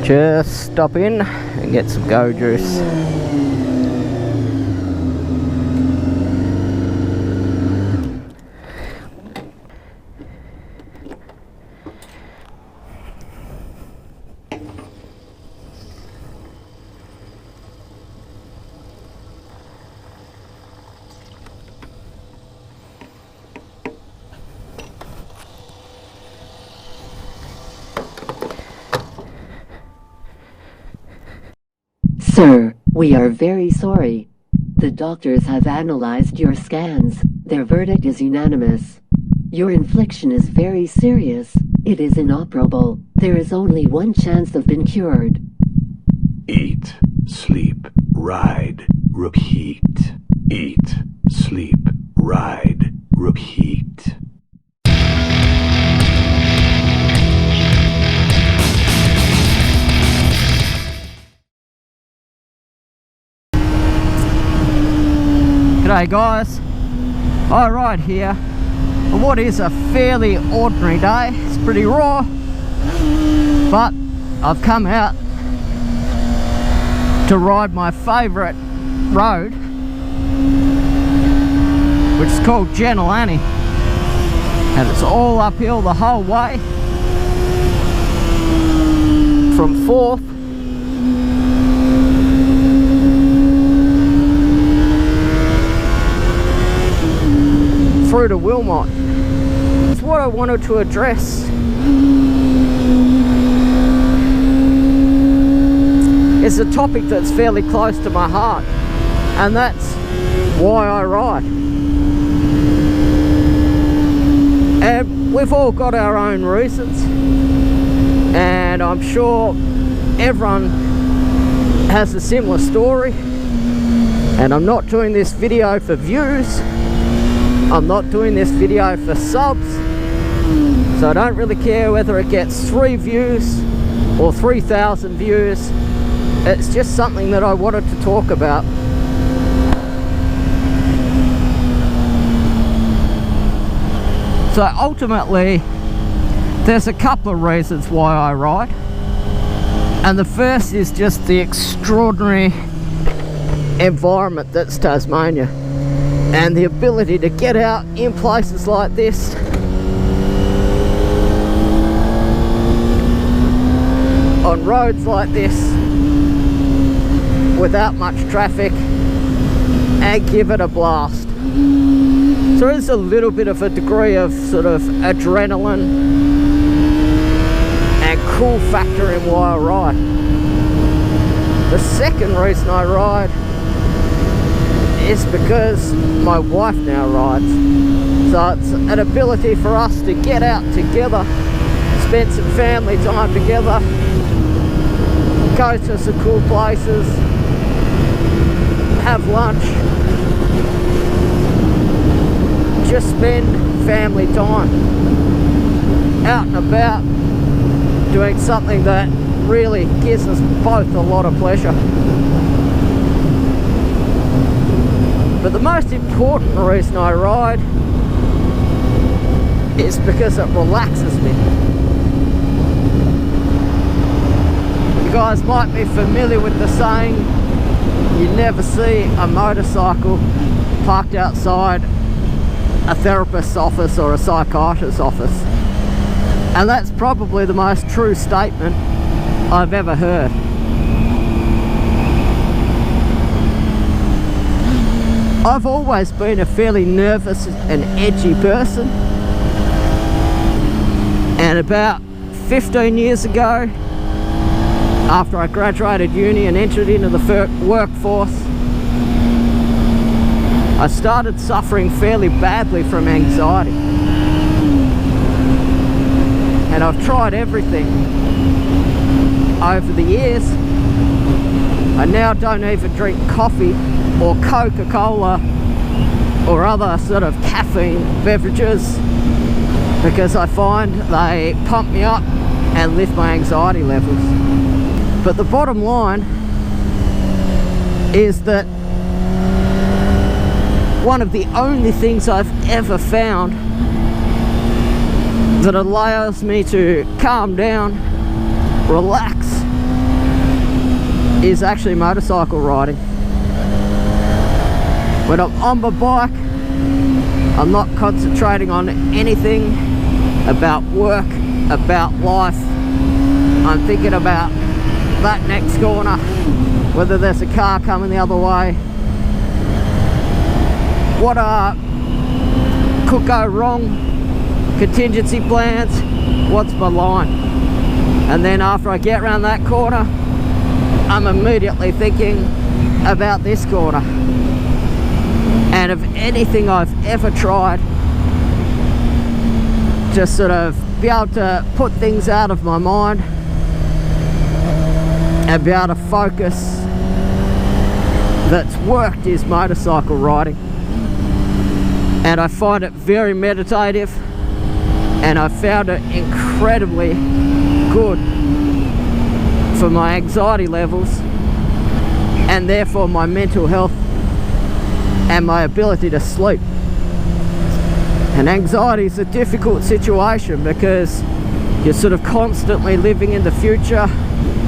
Just stop in and get some go juice. Sir, we are very sorry. The doctors have analyzed your scans. Their verdict is unanimous. Your infliction is very serious. It is inoperable. There is only one chance of being cured. Eat, sleep, ride, repeat. Eat, sleep, ride, repeat. G'day guys, iRide here. On what is a fairly ordinary day. It's pretty raw, but I've come out to ride my favourite road, which is called Gentle Annie, and it's all uphill the whole way from 4th through to Wilmot. It's what I wanted to address. It's a topic that's fairly close to my heart, and that's why I ride. And we've all got our own reasons, and I'm sure everyone has a similar story. And I'm not doing this video for views. I'm not doing this video for subs, so I don't really care whether it gets 3 views or 3,000 views. It's just something that I wanted to talk about. So ultimately, there's a couple of reasons why I ride, and the first is just the extraordinary environment that's Tasmania. And the ability to get out in places like this on roads like this without much traffic and give it a blast. So there's a little bit of a degree of sort of adrenaline and cool factor in why I ride. The second reason I ride is because my wife now rides. So it's an ability for us to get out together, spend some family time together, go to some cool places, have lunch, just spend family time out and about doing something that really gives us both a lot of pleasure. But the most important reason I ride is because it relaxes me. You guys might be familiar with the saying, you never see a motorcycle parked outside a therapist's office or a psychiatrist's office. And that's probably the most true statement I've ever heard. I've always been a fairly nervous and edgy person, and about 15 years ago, after I graduated uni and entered into the workforce, I started suffering fairly badly from anxiety. And I've tried everything over the years. I now don't even drink coffee or Coca-Cola or other sort of caffeine beverages, because I find they pump me up and lift my anxiety levels. But the bottom line is that one of the only things I've ever found that allows me to calm down, relax, is actually motorcycle riding. When I'm on my bike, I'm not concentrating on anything about work, about life. I'm thinking about that next corner, whether there's a car coming the other way, what could go wrong, contingency plans, what's my line. And then after I get around that corner, I'm immediately thinking about this corner. And of anything I've ever tried, just sort of be able to put things out of my mind and be able to focus, that's worked, is motorcycle riding. And I find it very meditative, and I found it incredibly good for my anxiety levels, and therefore my mental health and my ability to sleep. And anxiety is a difficult situation because you're sort of constantly living in the future.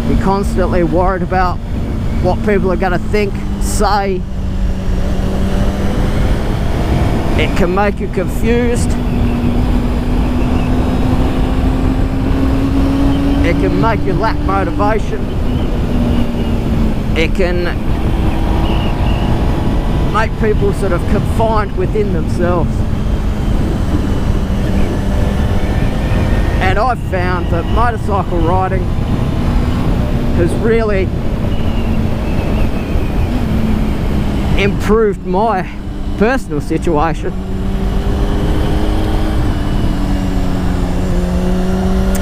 You're constantly worried about what people are going to think, say. It can make you confused. It can make you lack motivation. It can make people sort of confined within themselves. And I've found that motorcycle riding has really improved my personal situation.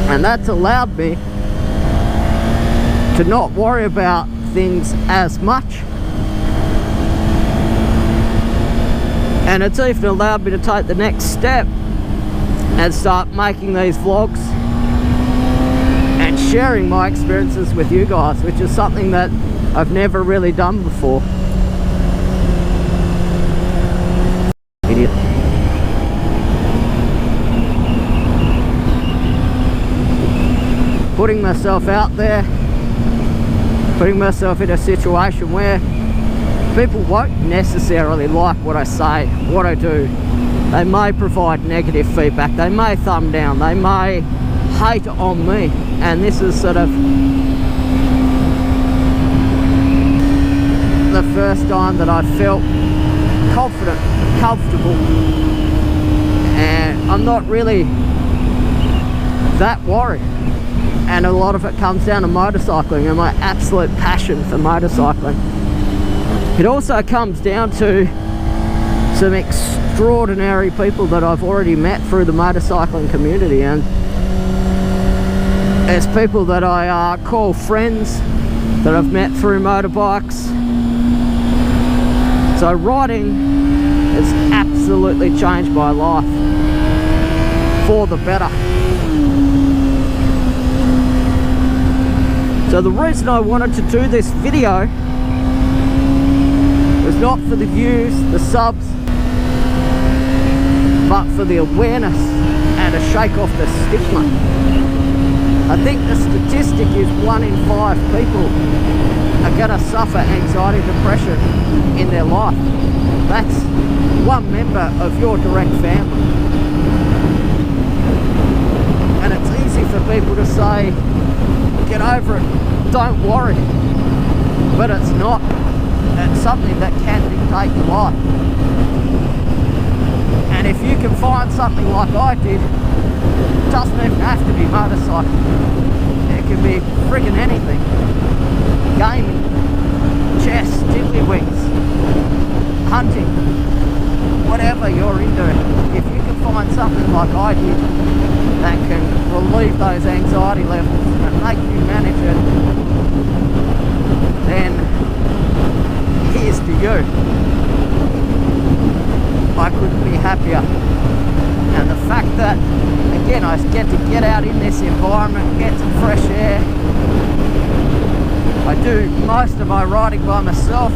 And that's allowed me to not worry about things as much. And it's even allowed me to take the next step and start making these vlogs and sharing my experiences with you guys, which is something that I've never really done before. Idiot. Putting myself out there, putting myself in a situation where people won't necessarily like what I say, what I do. They may provide negative feedback, they may thumb down, they may hate on me, and this is sort of the first time that I felt confident, comfortable, and I'm not really that worried. And a lot of it comes down to motorcycling and my absolute passion for motorcycling. It also comes down to some extraordinary people that I've already met through the motorcycling community, and it's people that I call friends that I've met through motorbikes. So riding has absolutely changed my life for the better. So the reason I wanted to do this video was not for the views, the subs, but for the awareness and to shake off the stigma. I think the statistic is 1 in 5 people are going to suffer anxiety, depression in their life. That's one member of your direct family. And it's easy for people to say, get over it, don't worry. But it's not. It's something that can dictate your life. And if you can find something like I did, it doesn't even have to be motorcycling. It can be friggin' anything. Gaming, chess, tiddlywinks, hunting, whatever you're into. If you can find something like I did that can relieve those anxiety levels and make you manage it, then here's to you. I couldn't be happier. And the fact that, again, I get to get out in this environment, get some fresh air. I do most of my riding by myself,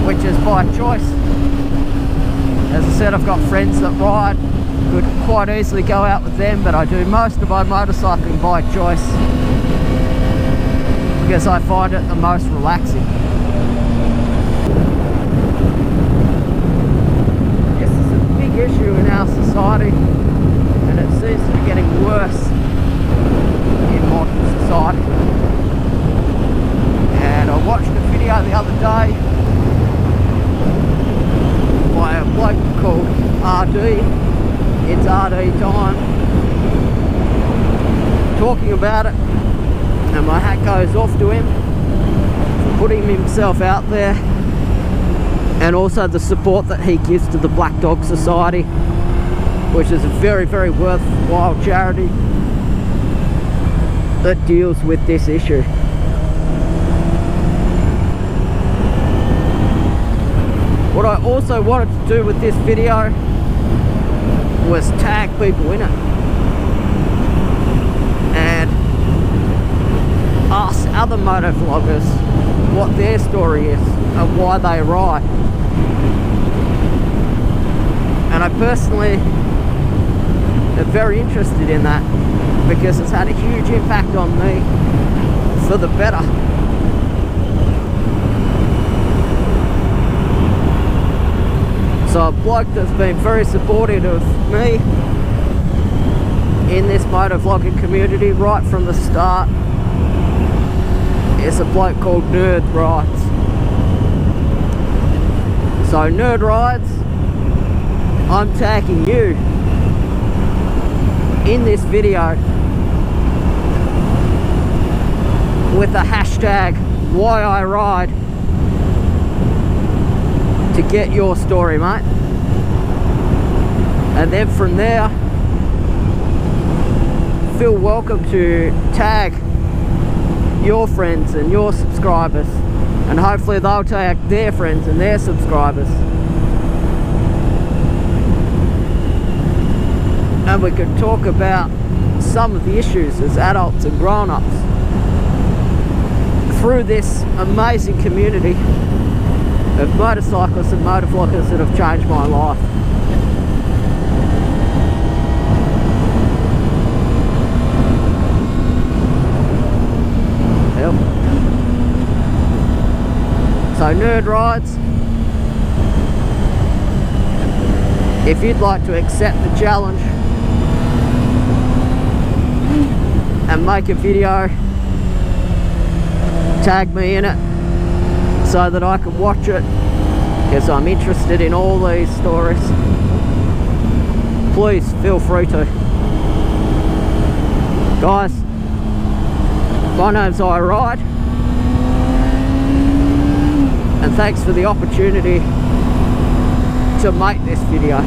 which is by choice. As I said, I've got friends that ride, good quite easily go out with them, but I do most of my motorcycling by choice because I find it the most relaxing. This is a big issue in our society, and it seems to be getting worse in modern society. And I watched a video the other day by a bloke called RD. It's RD time, talking about it, and my hat goes off to him for putting himself out there, and also the support that he gives to the Black Dog Society, which is a very, very worthwhile charity that deals with this issue. What I also wanted to do with this video was tag people in it and ask other motovloggers what their story is and why they ride. And I personally am very interested in that because it's had a huge impact on me for the better. So a bloke that's been very supportive of me in this motovlogging community right from the start is a bloke called Nerdrides. So Nerdrides, I'm tagging you in this video with the hashtag WhyIRide to get your story, mate. And then from there, feel welcome to tag your friends and your subscribers, and hopefully they'll tag their friends and their subscribers, and we can talk about some of the issues as adults and grown-ups through this amazing community of motorcyclists and motovloggers that have changed my life. Yep. So Nerdrides, if you'd like to accept the challenge and make a video, tag me in it so that I can watch it, because I'm interested in all these stories. Please feel free to. Guys, my name's iRide, and thanks for the opportunity to make this video.